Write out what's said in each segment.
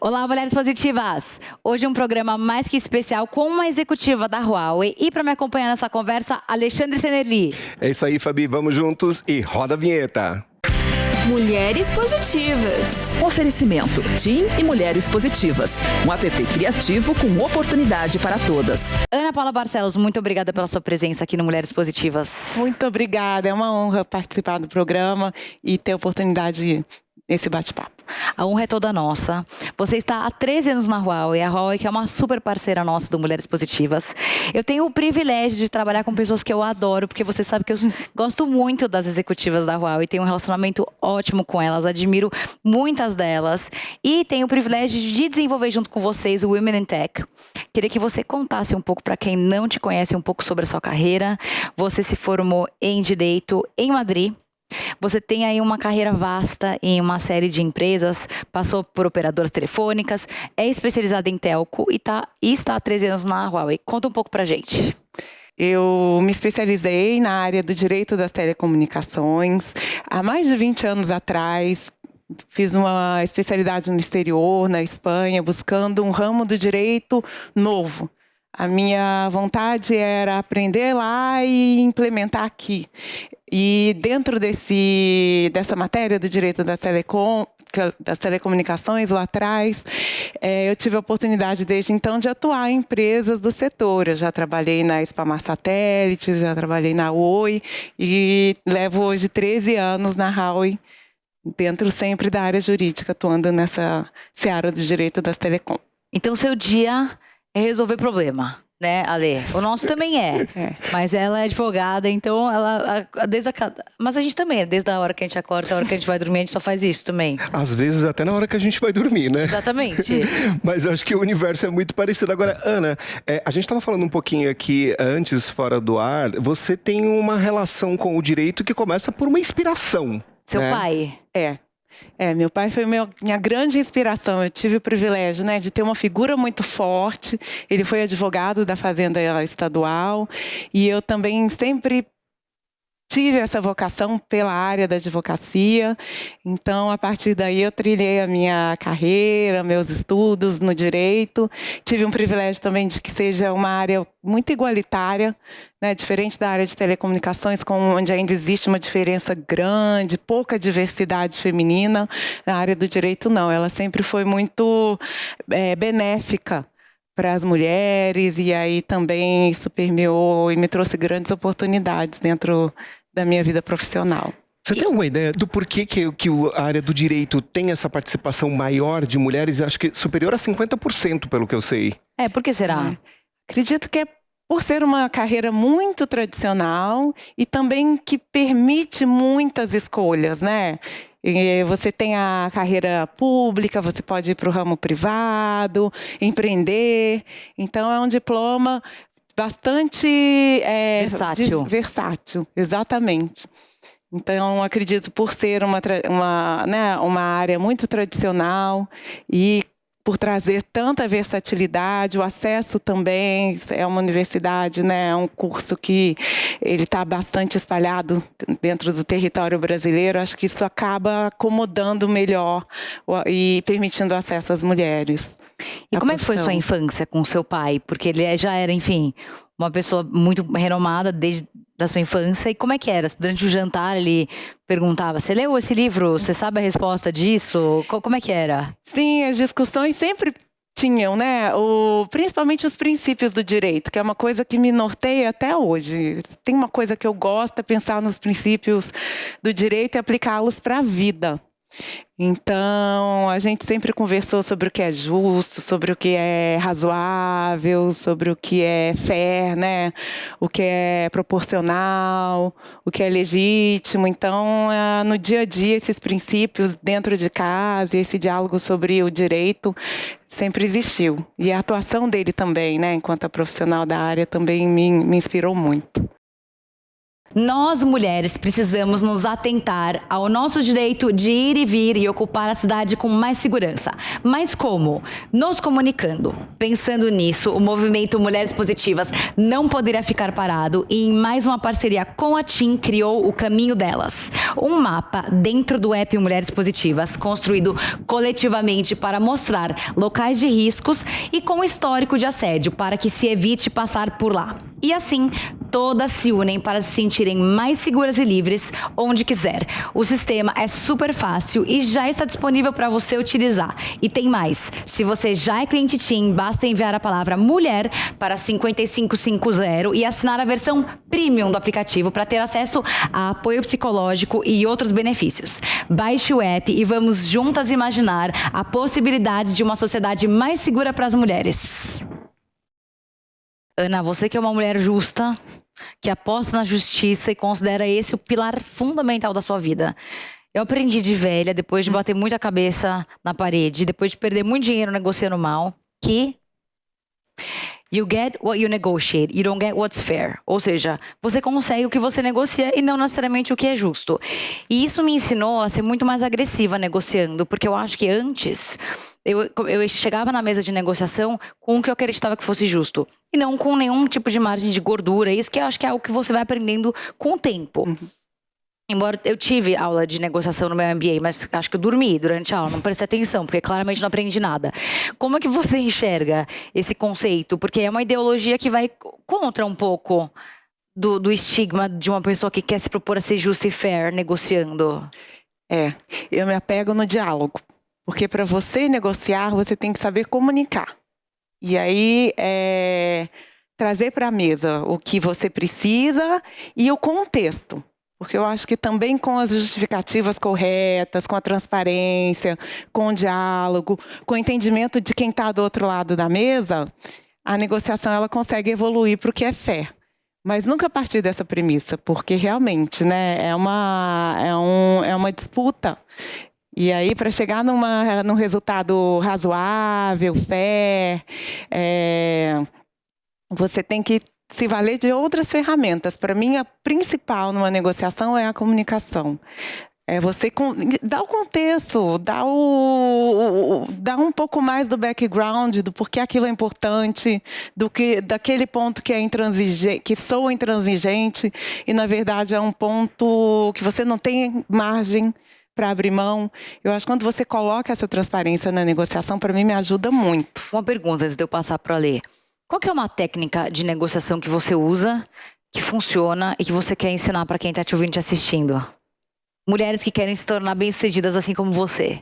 Olá, mulheres positivas! Hoje um programa mais que especial com uma executiva da Huawei. E para me acompanhar nessa conversa, Alexandre Senerli. É isso aí, Fabi. Vamos juntos e roda a vinheta. Mulheres Positivas. Oferecimento TIM e Mulheres Positivas. Um app criativo com oportunidade para todas. Ana Paula Barcelos, muito obrigada pela sua presença aqui no Mulheres Positivas. Muito obrigada. É uma honra participar do programa e ter a oportunidade nesse bate-papo. A honra é toda nossa. Você está há 13 anos na Huawei. A Huawei que é uma super parceira nossa do Mulheres Positivas. Eu tenho o privilégio de trabalhar com pessoas que eu adoro, porque você sabe que eu gosto muito das executivas da Huawei. Tenho um relacionamento ótimo com elas, admiro muitas delas. E tenho o privilégio de desenvolver junto com vocês o Women in Tech. Queria que você contasse um pouco, para quem não te conhece, um pouco sobre a sua carreira. Você se formou em Direito em Madrid. Você tem aí uma carreira vasta em uma série de empresas, passou por operadoras telefônicas, é especializada em telco e está há 13 anos na Huawei. Conta um pouco pra gente. Eu me especializei na área do direito das telecomunicações há mais de 20 anos atrás. Fiz uma especialidade no exterior, na Espanha, buscando um ramo do direito novo. A minha vontade era aprender lá e implementar aqui. E dentro dessa matéria do direito das telecomunicações, lá atrás, eu tive a oportunidade desde então de atuar em empresas do setor. Eu já trabalhei na Spamar Satélite, já trabalhei na Oi e levo hoje 13 anos na Huawei, dentro sempre da área jurídica, atuando nessa seara do direito das telecom. Então, seu dia é resolver problema, né, Ale? O nosso também é. Mas ela é advogada, então mas a gente também, desde a hora que a gente acorda até a hora que a gente vai dormir, a gente só faz isso também. Às vezes até na hora que a gente vai dormir, né? Exatamente. Mas eu acho que o universo é muito parecido. Agora, Ana, a gente estava falando um pouquinho aqui antes, fora do ar, você tem uma relação com o direito que começa por uma inspiração. Seu pai? Meu pai foi minha grande inspiração. Eu tive o privilégio, de ter uma figura muito forte. Ele foi advogado da Fazenda Estadual e eu também sempre tive essa vocação pela área da advocacia. Então, a partir daí, eu trilhei a minha carreira, meus estudos no direito. Tive um privilégio também de que seja uma área muito igualitária, diferente da área de telecomunicações, onde ainda existe uma diferença grande, pouca diversidade feminina. Na área do direito, não. Ela sempre foi muito benéfica para as mulheres, e aí também isso permeou e me trouxe grandes oportunidades dentro da minha vida profissional. Você tem alguma ideia do porquê que a área do direito tem essa participação maior de mulheres? Acho que superior a 50%, pelo que eu sei. Por que será? Acredito que é por ser uma carreira muito tradicional e também que permite muitas escolhas, Você tem a carreira pública, você pode ir para o ramo privado, empreender. Então, é um diploma bastante versátil, exatamente. Então, acredito por ser uma área muito tradicional e por trazer tanta versatilidade, o acesso também, é uma universidade, é um curso que ele está bastante espalhado dentro do território brasileiro. Acho que isso acaba acomodando melhor e permitindo acesso às mulheres. E como é que foi sua infância com seu pai? Porque ele já era, enfim, uma pessoa muito renomada desde da sua infância. E como é que era? Durante o jantar ele perguntava: você leu esse livro? Você sabe a resposta disso? Como é que era? Sim, as discussões sempre tinham, principalmente os princípios do direito, que é uma coisa que me norteia até hoje. Tem uma coisa que eu gosto, é pensar nos princípios do direito e aplicá-los para a vida. Então, a gente sempre conversou sobre o que é justo, sobre o que é razoável, sobre o que é fair, o que é proporcional, o que é legítimo. Então, no dia a dia, esses princípios dentro de casa, esse diálogo sobre o direito sempre existiu. E a atuação dele também, enquanto profissional da área, também me inspirou muito. Nós, mulheres, precisamos nos atentar ao nosso direito de ir e vir e ocupar a cidade com mais segurança. Mas como? Nos comunicando. Pensando nisso, o movimento Mulheres Positivas não poderia ficar parado e, em mais uma parceria com a TIM, criou o Caminho Delas. Um mapa dentro do app Mulheres Positivas, construído coletivamente para mostrar locais de riscos e com histórico de assédio, para que se evite passar por lá. E assim, todas se unem para se sentirem mais seguras e livres onde quiser. O sistema é super fácil e já está disponível para você utilizar. E tem mais, se você já é cliente TIM, basta enviar a palavra mulher para 5550 e assinar a versão premium do aplicativo para ter acesso a apoio psicológico e outros benefícios. Baixe o app e vamos juntas imaginar a possibilidade de uma sociedade mais segura para as mulheres. Ana, você que é uma mulher justa, que aposta na justiça e considera esse o pilar fundamental da sua vida. Eu aprendi de velha, depois de bater muita cabeça na parede, depois de perder muito dinheiro negociando mal, que you get what you negotiate, you don't get what's fair. Ou seja, você consegue o que você negocia e não necessariamente o que é justo. E isso me ensinou a ser muito mais agressiva negociando, porque eu acho que antes eu chegava na mesa de negociação com o que eu acreditava que fosse justo. E não com nenhum tipo de margem de gordura. Isso que eu acho que é algo que você vai aprendendo com o tempo. Embora eu tive aula de negociação no meu MBA, mas acho que eu dormi durante a aula, não prestei atenção, porque claramente não aprendi nada. Como é que você enxerga esse conceito? Porque é uma ideologia que vai contra um pouco do estigma de uma pessoa que quer se propor a ser justa e fair negociando. Eu me apego no diálogo. Porque para você negociar, você tem que saber comunicar. E aí, trazer para a mesa o que você precisa e o contexto. Porque eu acho que também com as justificativas corretas, com a transparência, com o diálogo, com o entendimento de quem está do outro lado da mesa, a negociação ela consegue evoluir para o que é fé. Mas nunca a partir dessa premissa, porque realmente, né, é uma disputa. E aí, para chegar num resultado razoável, fair, você tem que se valer de outras ferramentas. Para mim, a principal numa negociação é a comunicação. É você dar o contexto, dar um pouco mais do background, do porquê aquilo é importante, daquele ponto que é intransigente, que soa intransigente, e na verdade é um ponto que você não tem margem para abrir mão. Eu acho que quando você coloca essa transparência na negociação, para mim me ajuda muito. Uma pergunta antes de eu passar para a Lê. Qual que é uma técnica de negociação que você usa, que funciona e que você quer ensinar para quem está te ouvindo e te assistindo? Mulheres que querem se tornar bem-sucedidas assim como você.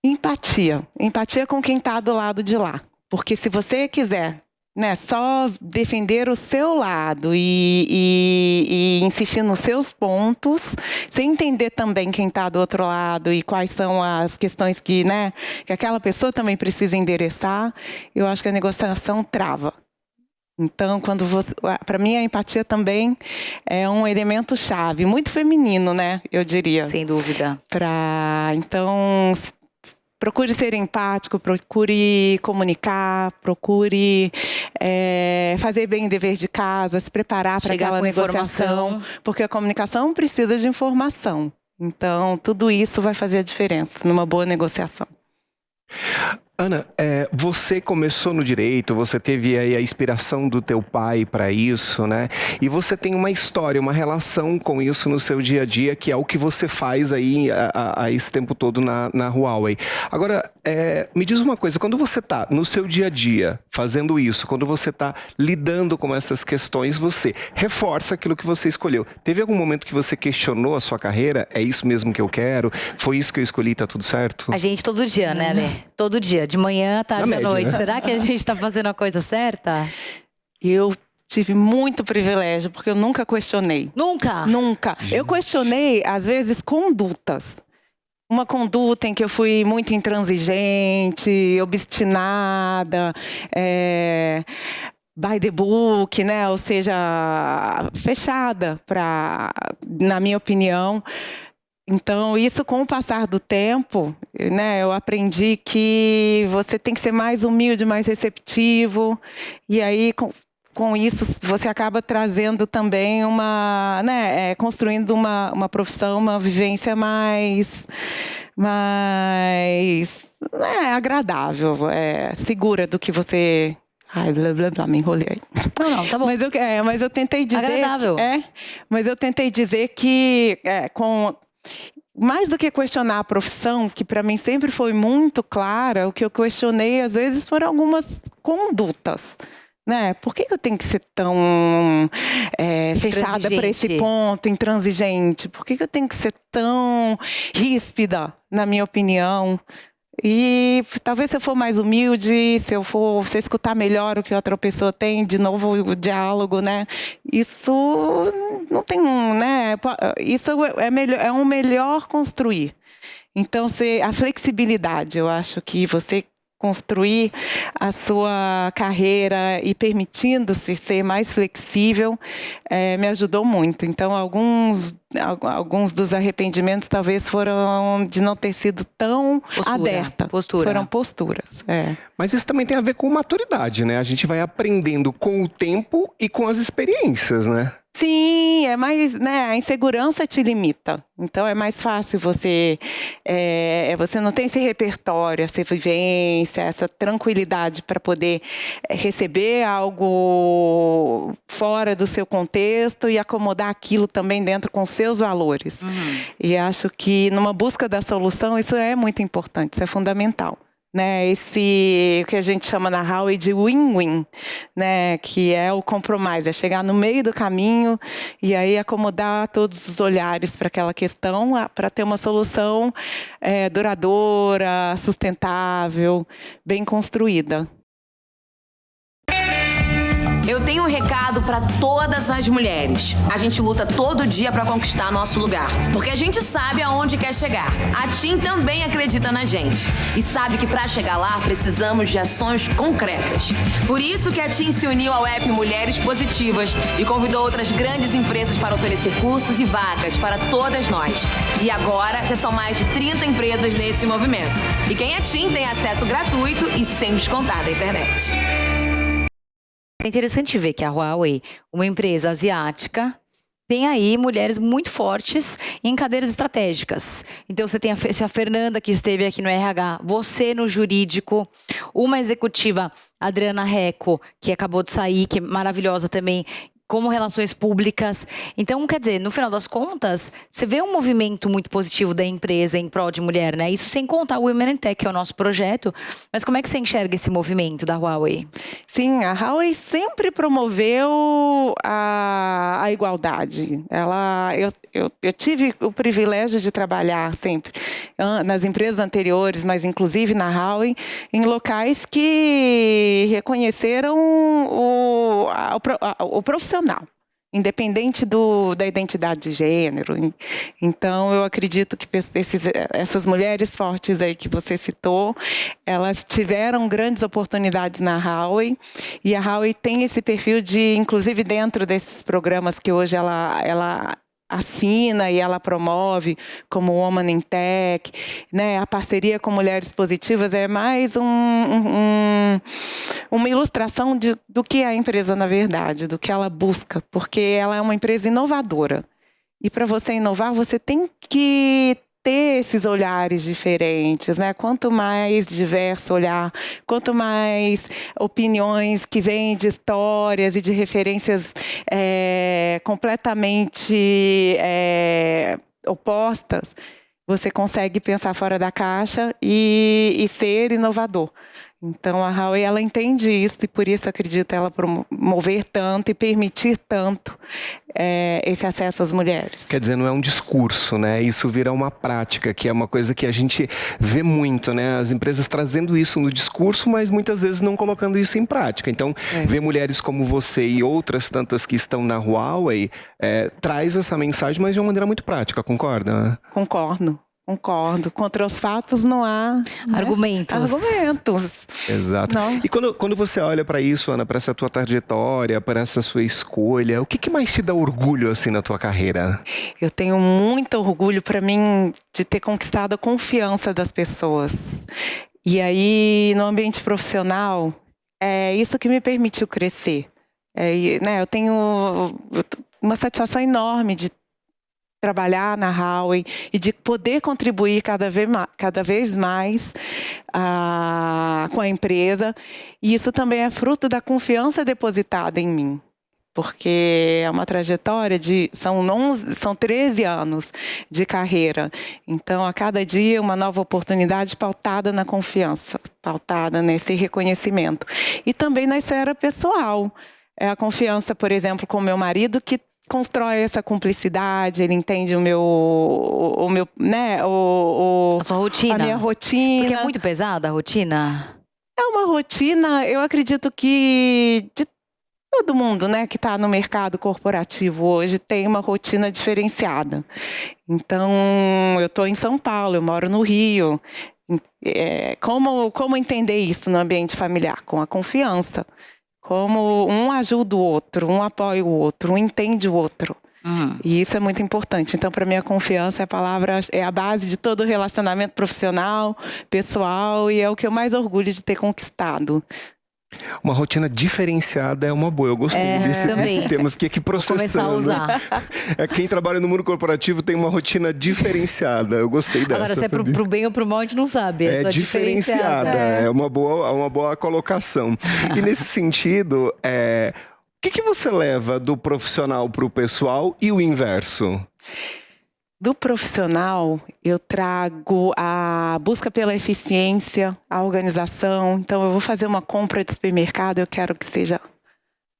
Empatia. Empatia com quem está do lado de lá. Porque se você quiser, né, só defender o seu lado e insistir nos seus pontos, sem entender também quem está do outro lado e quais são as questões que aquela pessoa também precisa endereçar, eu acho que a negociação trava. Então, para mim, a empatia também é um elemento chave, muito feminino, né? Eu diria. Sem dúvida. Então, procure ser empático, procure comunicar, procure fazer bem o dever de casa, se preparar para aquela negociação, porque a comunicação precisa de informação. Então, tudo isso vai fazer a diferença numa boa negociação. Ana, você começou no direito, você teve aí a inspiração do teu pai para isso, né? E você tem uma história, uma relação com isso no seu dia a dia, que é o que você faz aí a esse tempo todo na Huawei. Agora, me diz uma coisa, quando você está no seu dia a dia fazendo isso, quando você está lidando com essas questões, você reforça aquilo que você escolheu. Teve algum momento que você questionou a sua carreira? É isso mesmo que eu quero? Foi isso que eu escolhi, tá tudo certo? A gente todo dia, né, Lê? Todo dia. De manhã, tarde à noite. Né? Será que a gente está fazendo a coisa certa? Eu tive muito privilégio, porque eu nunca questionei. Nunca? Nunca. Eu questionei, às vezes, condutas. Uma conduta em que eu fui muito intransigente, obstinada, by the book, né? Ou seja, fechada, na minha opinião. Então, isso com o passar do tempo, né, eu aprendi que você tem que ser mais humilde, mais receptivo. E aí, com isso, você acaba trazendo também construindo uma profissão, uma vivência mais agradável, segura do que você... Ai, blá, blá, blá, me enrolei aí. Não, tá bom. Mas eu tentei dizer... Agradável. Mas eu tentei dizer que, mais do que questionar a profissão, que para mim sempre foi muito clara, o que eu questionei, às vezes, foram algumas condutas. Né? Por que eu tenho que ser tão fechada para esse ponto, intransigente? Por que eu tenho que ser tão ríspida, na minha opinião? E talvez se eu for mais humilde, se eu escutar melhor o que outra pessoa tem, de novo o diálogo, né? Isso não tem isso é um melhor construir. Então, a flexibilidade, eu acho que você construir a sua carreira e permitindo-se ser mais flexível, me ajudou muito. Então, alguns dos arrependimentos talvez foram de não ter sido tão aberta. Foram posturas. Mas isso também tem a ver com maturidade, né? A gente vai aprendendo com o tempo e com as experiências, né? Sim, é mais, a insegurança te limita. Então é mais fácil você não tem esse repertório, essa vivência, essa tranquilidade para poder receber algo fora do seu contexto e acomodar aquilo também dentro com seus valores. E acho que numa busca da solução isso é muito importante, isso é fundamental. Né, o que a gente chama na Howe de win-win, né, que é o compromise, é chegar no meio do caminho e aí acomodar todos os olhares para aquela questão, para ter uma solução duradoura, sustentável, bem construída. Eu tenho um recado para todas as mulheres. A gente luta todo dia para conquistar nosso lugar, porque a gente sabe aonde quer chegar. A TIM também acredita na gente e sabe que para chegar lá precisamos de ações concretas. Por isso que a TIM se uniu ao app Mulheres Positivas e convidou outras grandes empresas para oferecer cursos e vagas para todas nós. E agora já são mais de 30 empresas nesse movimento. E quem é TIM tem acesso gratuito e sem descontar da internet. É interessante ver que a Huawei, uma empresa asiática, tem aí mulheres muito fortes em cadeiras estratégicas. Então você tem a Fernanda, que esteve aqui no RH, você no jurídico, uma executiva, Adriana Reco, que acabou de sair, que é maravilhosa também, como relações públicas. Então, quer dizer, no final das contas, você vê um movimento muito positivo da empresa em prol de mulher, né? Isso sem contar o Women in Tech, que é o nosso projeto. Mas como é que você enxerga esse movimento da Huawei? Sim, a Huawei sempre promoveu a igualdade. Eu tive o privilégio de trabalhar sempre nas empresas anteriores, mas inclusive na Huawei, em locais que reconheceram o profissional, independente da identidade de gênero. Então, eu acredito que essas mulheres fortes aí que você citou, elas tiveram grandes oportunidades na Huawei, e a Huawei tem esse perfil de, inclusive dentro desses programas que hoje ela assina e ela promove, como Woman in Tech, né? A parceria com Mulheres Positivas é mais uma ilustração do que é a empresa, na verdade, do que ela busca, porque ela é uma empresa inovadora. E para você inovar, você tem que ter esses olhares diferentes, né? Quanto mais diverso olhar, quanto mais opiniões que vêm de histórias e de referências completamente opostas, você consegue pensar fora da caixa e ser inovador. Então, a Huawei, ela entende isso e por isso acredito ela promover tanto e permitir tanto esse acesso às mulheres. Quer dizer, não é um discurso, né? Isso vira uma prática, que é uma coisa que a gente vê muito, né? As empresas trazendo isso no discurso, mas muitas vezes não colocando isso em prática. Então, ver mulheres como você e outras tantas que estão na Huawei traz essa mensagem, mas de uma maneira muito prática, concorda? Concordo. Contra os fatos não há argumentos. Exato. Não. E quando você olha para isso, Ana, para essa tua trajetória, para essa sua escolha, o que mais te dá orgulho assim na tua carreira? Eu tenho muito orgulho, para mim, de ter conquistado a confiança das pessoas. E aí, no ambiente profissional, é isso que me permitiu crescer. Eu tenho uma satisfação enorme de trabalhar na Huawei e de poder contribuir cada vez mais com a empresa. E isso também é fruto da confiança depositada em mim. Porque é uma trajetória são 13 anos de carreira. Então, a cada dia, uma nova oportunidade pautada na confiança, pautada nesse reconhecimento. E também na esfera pessoal. É a confiança, por exemplo, com o meu marido, que constrói essa cumplicidade, ele entende a sua rotina. A minha rotina. Porque é muito pesada a rotina? É uma rotina, eu acredito que de todo mundo, que está no mercado corporativo hoje tem uma rotina diferenciada. Então, eu estou em São Paulo, eu moro no Rio. Como entender isso no ambiente familiar? Com a confiança. Como um ajuda o outro, um apoia o outro, um entende o outro. E isso é muito importante. Então, para mim, a confiança é a base de todo o relacionamento profissional, pessoal, e é o que eu mais orgulho de ter conquistado. Uma rotina diferenciada é uma boa. Eu gostei desse tema. Fiquei aqui processando. Vou começar a usar. Quem trabalha no mundo corporativo tem uma rotina diferenciada. Eu gostei dessa. Agora, se é pro bem ou pro mal, a gente não sabe. É diferenciada. É uma boa colocação. E nesse sentido, o que você leva do profissional para o pessoal e o inverso? Do profissional, eu trago a busca pela eficiência, a organização. Então, eu vou fazer uma compra de supermercado, eu quero que seja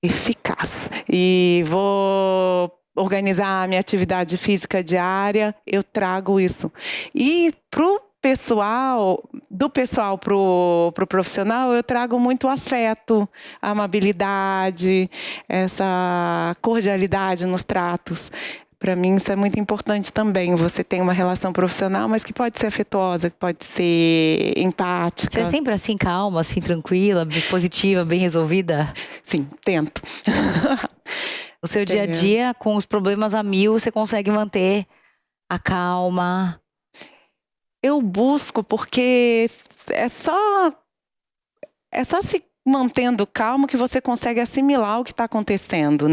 eficaz. E vou organizar a minha atividade física diária, eu trago isso. E do pessoal pro profissional, eu trago muito afeto, amabilidade, essa cordialidade nos tratos. Para mim, isso é muito importante também. Você tem uma relação profissional, mas que pode ser afetuosa, que pode ser empática. Você é sempre assim, calma, assim, tranquila, positiva, bem resolvida? Sim, tento. O seu dia a dia, com os problemas a mil, você consegue manter a calma? Eu busco, porque é só se mantendo calmo que você consegue assimilar o que está acontecendo,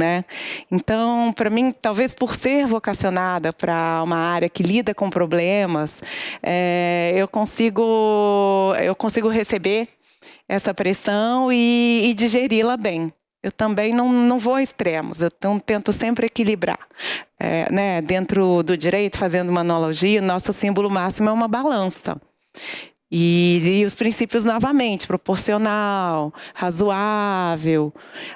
Então, para mim, talvez por ser vocacionada para uma área que lida com problemas, eu consigo receber essa pressão e digeri-la bem. Eu também não vou a extremos, eu tento sempre equilibrar. Dentro do direito, fazendo uma analogia, o nosso símbolo máximo é uma balança. E os princípios, novamente, proporcional, razoável,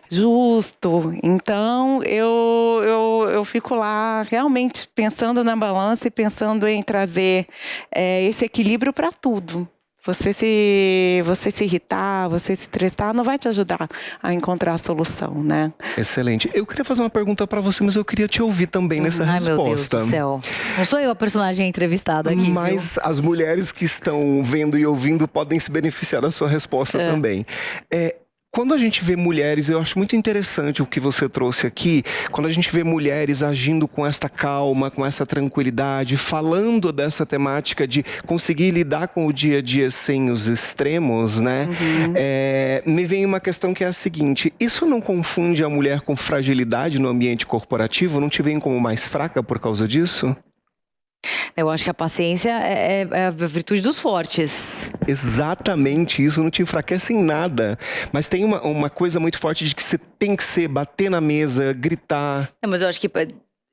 justo. Então, eu fico lá realmente pensando na balança e pensando em trazer esse equilíbrio para tudo. Você se irritar, você se estressar, não vai te ajudar a encontrar a solução, Excelente. Eu queria fazer uma pergunta para você, mas eu queria te ouvir também nessa resposta. Ai, meu Deus do céu. Não sou eu a personagem entrevistada aqui, mas as mulheres que estão vendo e ouvindo podem se beneficiar da sua resposta também. Quando a gente vê mulheres, eu acho muito interessante o que você trouxe aqui, quando a gente vê mulheres agindo com esta calma, com essa tranquilidade, falando dessa temática de conseguir lidar com o dia a dia sem os extremos, me vem uma questão que é a seguinte: isso não confunde a mulher com fragilidade no ambiente corporativo? Não te vem como mais fraca por causa disso? Eu acho que a paciência é a virtude dos fortes. Exatamente, isso não te enfraquece em nada. Mas tem uma coisa muito forte de que você tem que bater na mesa, gritar. Não, mas eu acho que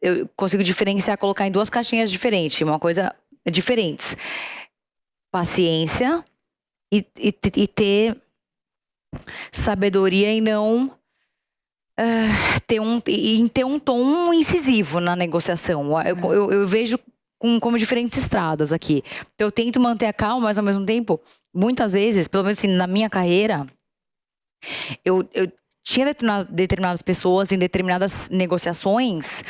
eu consigo diferenciar, colocar em duas caixinhas diferentes. Uma coisa diferentes. Paciência e ter sabedoria em não... ter um tom incisivo na negociação. Eu vejo como diferentes estradas aqui. Eu tento manter a calma, mas ao mesmo tempo, muitas vezes, pelo menos assim, na minha carreira, eu tinha determinadas pessoas em determinadas negociações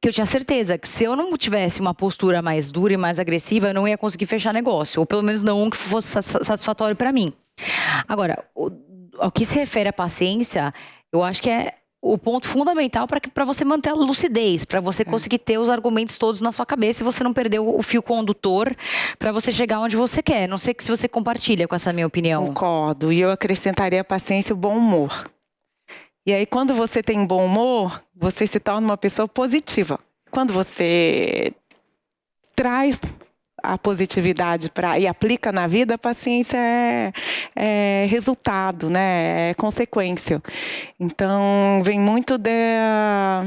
que eu tinha certeza que se eu não tivesse uma postura mais dura e mais agressiva, eu não ia conseguir fechar negócio, ou pelo menos não um que fosse satisfatório para mim. Agora, ao que se refere à paciência, eu acho que é o ponto fundamental para você manter a lucidez, para você conseguir ter os argumentos todos na sua cabeça e você não perder o fio condutor para você chegar onde você quer. Não sei se você compartilha com essa minha opinião. Concordo. E eu acrescentaria a paciência e o bom humor. E aí, quando você tem bom humor, você se torna uma pessoa positiva. Quando você traz a positividade e aplica na vida, a paciência é resultado, né? É consequência. Então, vem muito da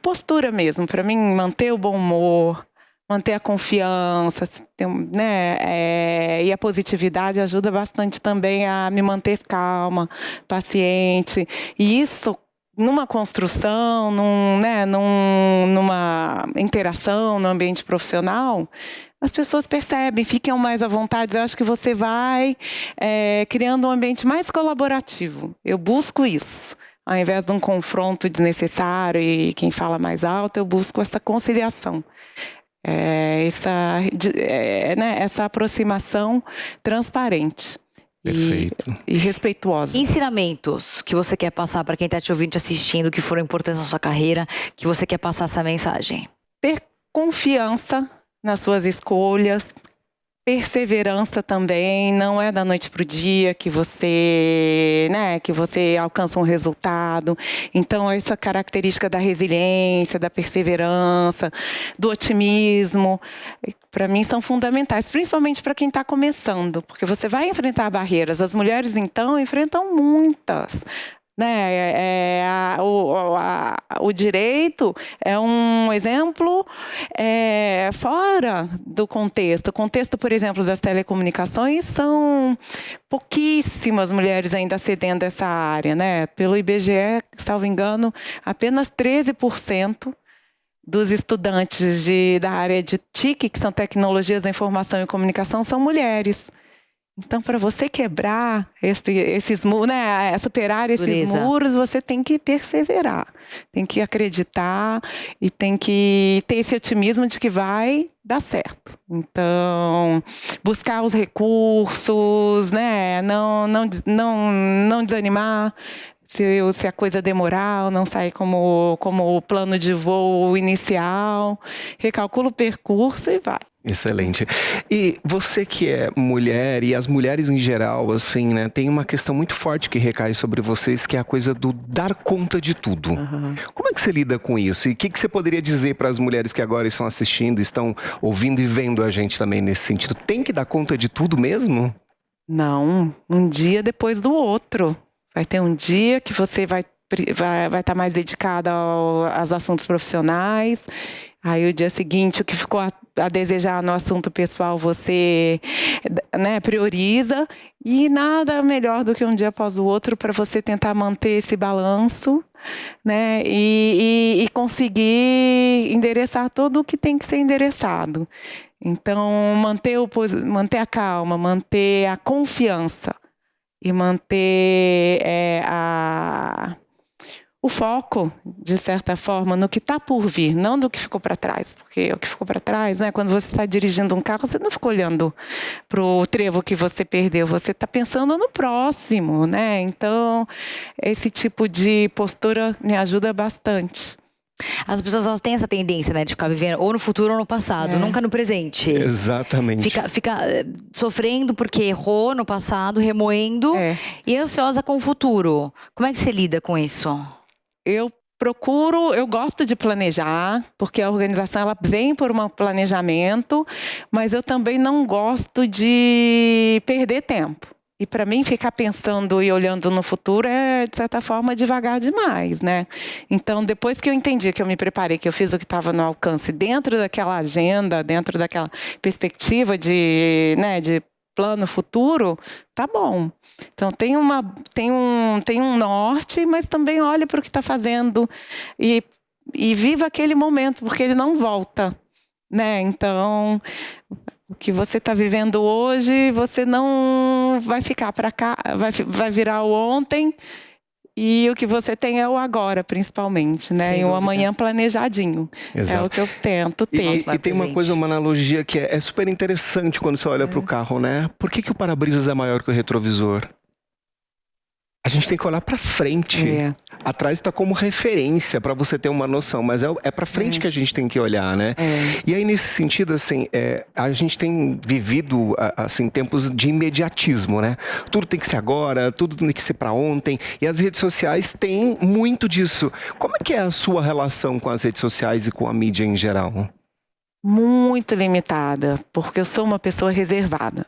postura mesmo. Para mim, manter o bom humor, manter a confiança, né? E a positividade ajuda bastante também a me manter calma, paciente. E isso, numa construção, numa interação no ambiente profissional, as pessoas percebem, ficam mais à vontade. Eu acho que você vai criando um ambiente mais colaborativo. Eu busco isso. Ao invés de um confronto desnecessário e quem fala mais alto, eu busco essa conciliação. Essa aproximação transparente. Perfeito. E respeituosa. Ensinamentos que você quer passar para quem está te ouvindo, te assistindo, que foram importantes na sua carreira, que você quer passar essa mensagem? Ter confiança nas suas escolhas, perseverança também. Não é da noite para o dia que você alcança um resultado. Então, essa característica da resiliência, da perseverança, do otimismo, para mim são fundamentais, principalmente para quem está começando, porque você vai enfrentar barreiras. As mulheres, então, enfrentam muitas. O direito é um exemplo fora do contexto. O contexto, por exemplo, das telecomunicações, são pouquíssimas mulheres ainda acedendo a essa área, né? Pelo IBGE, salvo engano, apenas 13% dos estudantes da área de TIC, que são Tecnologias da Informação e Comunicação, são mulheres. Então, para você quebrar esses muros, né, superar esses muros, você tem que perseverar, tem que acreditar e tem que ter esse otimismo de que vai dar certo. Então, buscar os recursos, né, não desanimar. Se a coisa demorar, não sair como o plano de voo inicial, recalcula o percurso e vai. Excelente. E você que é mulher, e as mulheres em geral, assim, né, tem uma questão muito forte que recai sobre vocês, que é a coisa do dar conta de tudo. Uhum. Como é que você lida com isso? E o que você poderia dizer para as mulheres que agora estão assistindo, estão ouvindo e vendo a gente também nesse sentido? Tem que dar conta de tudo mesmo? Não, um dia depois do outro. Vai ter um dia que você vai estar mais dedicada aos assuntos profissionais. Aí o dia seguinte, o que ficou a desejar no assunto pessoal, você, né, prioriza. E nada melhor do que um dia após o outro para você tentar manter esse balanço, né, e conseguir endereçar tudo o que tem que ser endereçado. Então, manter a calma, manter a confiança e manter o foco, de certa forma, no que está por vir, não do que ficou para trás. Porque o que ficou para trás, né, quando você está dirigindo um carro, você não fica olhando para o trevo que você perdeu, você está pensando no próximo, né? Então, esse tipo de postura me ajuda bastante. As pessoas, elas têm essa tendência, né, de ficar vivendo ou no futuro ou no passado, nunca no presente. Exatamente. Fica sofrendo porque errou no passado, remoendo, e ansiosa com o futuro. Como é que você lida com isso? Eu gosto de planejar, porque a organização ela vem por um planejamento, mas eu também não gosto de perder tempo. E para mim, ficar pensando e olhando no futuro é, de certa forma, devagar demais, né? Então, depois que eu entendi, que eu me preparei, que eu fiz o que estava no alcance dentro daquela agenda, dentro daquela perspectiva de plano futuro, tá bom. Então, tem um norte, mas também olha para o que está fazendo e viva aquele momento, porque ele não volta, né? Então, o que você está vivendo hoje, você não vai ficar para cá, vai virar o ontem, e o que você tem é o agora, principalmente, né? E o amanhã planejadinho. Exato. É o que eu tento ter. E tem uma coisa, uma analogia que é super interessante quando você olha para o carro, né? Por que o para-brisas é maior que o retrovisor? A gente tem que olhar para frente. Atrás está como referência para você ter uma noção, mas é para frente que a gente tem que olhar, né? E aí, nesse sentido, assim, a gente tem vivido, assim, tempos de imediatismo, né? Tudo tem que ser agora, tudo tem que ser para ontem, e as redes sociais têm muito disso. Como é que é a sua relação com as redes sociais e com a mídia em geral? Muito limitada, porque eu sou uma pessoa reservada.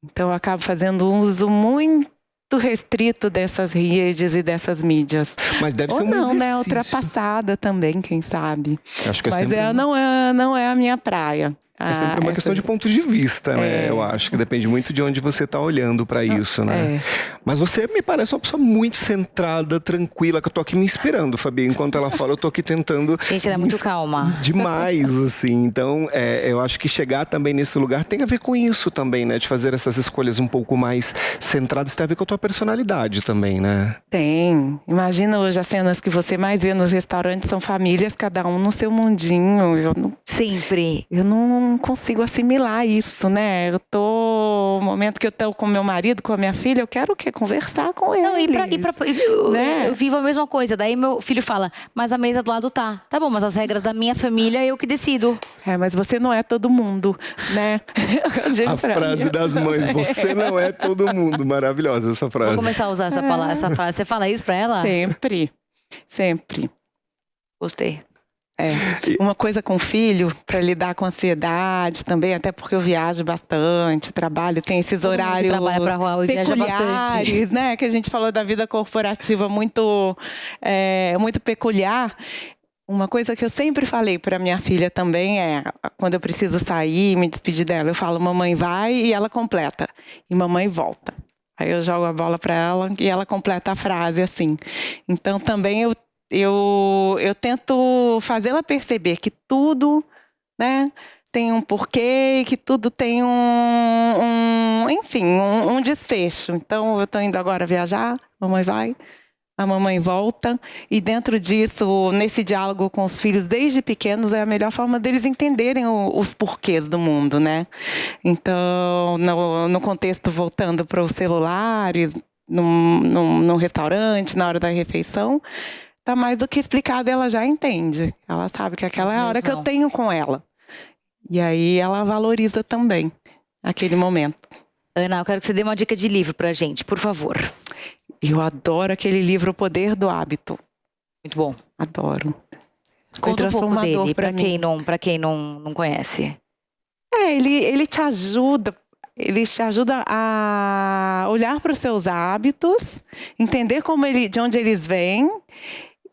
Então, eu acabo fazendo um uso muito restrito dessas redes e dessas mídias. Mas deve ser Ou um não, exercício. né? Ultrapassada também, quem sabe. Acho que Mas sempre... não é a minha praia. É sempre uma questão de ponto de vista, né? Eu acho que depende muito de onde você está olhando para isso, né? Mas você me parece uma pessoa muito centrada, tranquila, que eu tô aqui me inspirando, Fabi. Enquanto ela fala, eu tô aqui tentando... Gente, ela é muito calma. Demais, assim. Então, eu acho que chegar também nesse lugar tem a ver com isso também, né? De fazer essas escolhas um pouco mais centradas, tem a ver com a tua personalidade também, né? Tem. Imagina hoje as cenas que você mais vê nos restaurantes são famílias, cada um no seu mundinho. Sempre. Eu não consigo assimilar isso, né? No momento que eu tô com meu marido, com a minha filha, eu quero o quê? Conversar com eles. Não, né? eu vivo a mesma coisa. Daí meu filho fala, mas a mesa do lado tá. Tá bom, mas as regras da minha família eu que decido. Mas você não é todo mundo, né? A frase das mães, você não é todo mundo. Maravilhosa essa frase. Vou começar a usar essa palavra, essa frase. Você fala isso pra ela? Sempre. Sempre. Gostei. Uma coisa com filho, para lidar com ansiedade também, até porque eu viajo bastante, trabalho, tem esses horários peculiares, né? Que a gente falou da vida corporativa muito peculiar. Uma coisa que eu sempre falei para minha filha também quando eu preciso sair, me despedir dela, eu falo, mamãe vai, e ela completa. E mamãe volta. Aí eu jogo a bola para ela e ela completa a frase assim. Então também eu tento fazê-la perceber que tudo, né, tem um porquê, que tudo tem um desfecho. Então, eu estou indo agora viajar, a mamãe vai, a mamãe volta. E dentro disso, nesse diálogo com os filhos, desde pequenos, é a melhor forma deles entenderem os porquês do mundo, né? Então, no contexto, voltando para os celulares, num restaurante, na hora da refeição, tá mais do que explicado, ela já entende. Ela sabe que aquela é a hora que eu tenho com ela. E aí ela valoriza também aquele momento. Ana, eu quero que você dê uma dica de livro pra gente, por favor. Eu adoro aquele livro O Poder do Hábito. Muito bom. Adoro. Conta um pouco dele, pra quem não conhece. Ele te ajuda. Ele te ajuda a olhar para os seus hábitos, entender de onde eles vêm.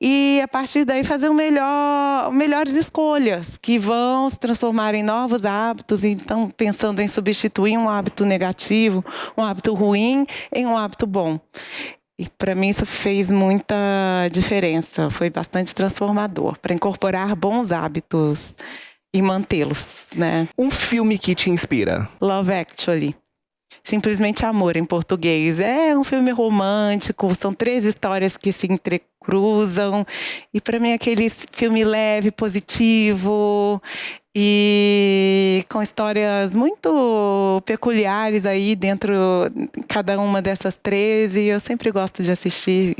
E, a partir daí, fazer melhores escolhas que vão se transformar em novos hábitos. Então, pensando em substituir um hábito negativo, um hábito ruim, em um hábito bom. E, para mim, isso fez muita diferença. Foi bastante transformador para incorporar bons hábitos e mantê-los, né? Um filme que te inspira? Love Actually. Simplesmente Amor, em português. É um filme romântico, são 3 histórias que se entrecruzam. E para mim, aquele filme leve, positivo e com histórias muito peculiares aí dentro de cada uma dessas 3. E eu sempre gosto de assistir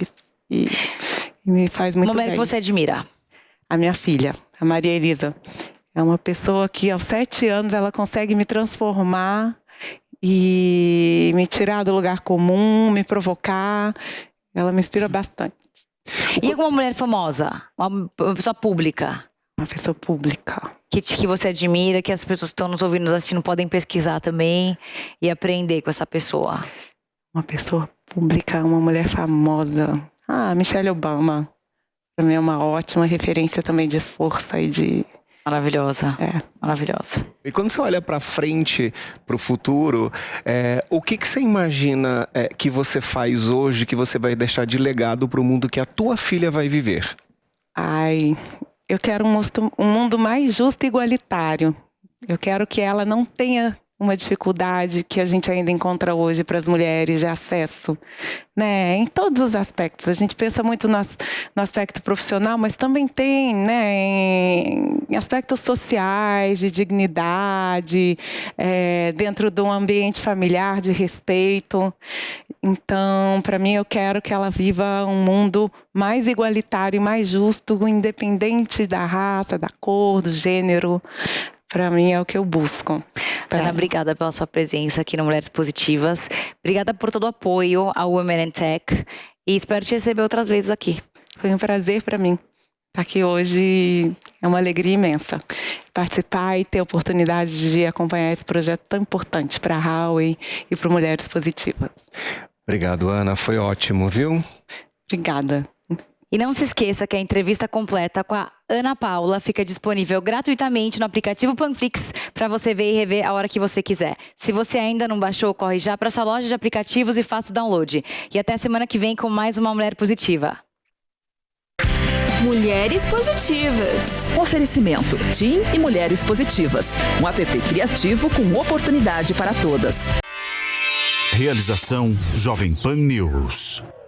e me faz muito bem. Uma mulher que você admira? A minha filha, a Maria Elisa. É uma pessoa que aos 7 anos ela consegue me transformar e me tirar do lugar comum, me provocar. Ela me inspira bastante. E alguma mulher famosa? Uma pessoa pública? Uma pessoa pública. Que você admira, que as pessoas que estão nos ouvindo, nos assistindo, podem pesquisar também e aprender com essa pessoa. Uma pessoa pública, uma mulher famosa. Michelle Obama. Para mim é uma ótima referência também de força e de... Maravilhosa. Maravilhosa. E quando você olha para frente, para o futuro, o que você imagina que você faz hoje, que você vai deixar de legado para o mundo que a tua filha vai viver? Eu quero um mundo mais justo e igualitário. Eu quero que ela não tenha uma dificuldade que a gente ainda encontra hoje para as mulheres de acesso, né? Em todos os aspectos. A gente pensa muito no aspecto profissional, mas também tem, né, em aspectos sociais, de dignidade, dentro de um ambiente familiar de respeito. Então, para mim, eu quero que ela viva um mundo mais igualitário e mais justo, independente da raça, da cor, do gênero. Para mim, é o que eu busco. Ana, obrigada pela sua presença aqui no Mulheres Positivas. Obrigada por todo o apoio ao Women in Tech. E espero te receber outras vezes aqui. Foi um prazer para mim estar aqui hoje. É uma alegria imensa participar e ter a oportunidade de acompanhar esse projeto tão importante para a Huawei e para Mulheres Positivas. Obrigado, Ana. Foi ótimo, viu? Obrigada. E não se esqueça que a entrevista completa com a Ana Paula fica disponível gratuitamente no aplicativo Panflix para você ver e rever a hora que você quiser. Se você ainda não baixou, corre já para essa loja de aplicativos e faça o download. E até semana que vem com mais uma Mulher Positiva. Mulheres Positivas. Oferecimento TIM e Mulheres Positivas. Um app criativo com oportunidade para todas. Realização Jovem Pan News.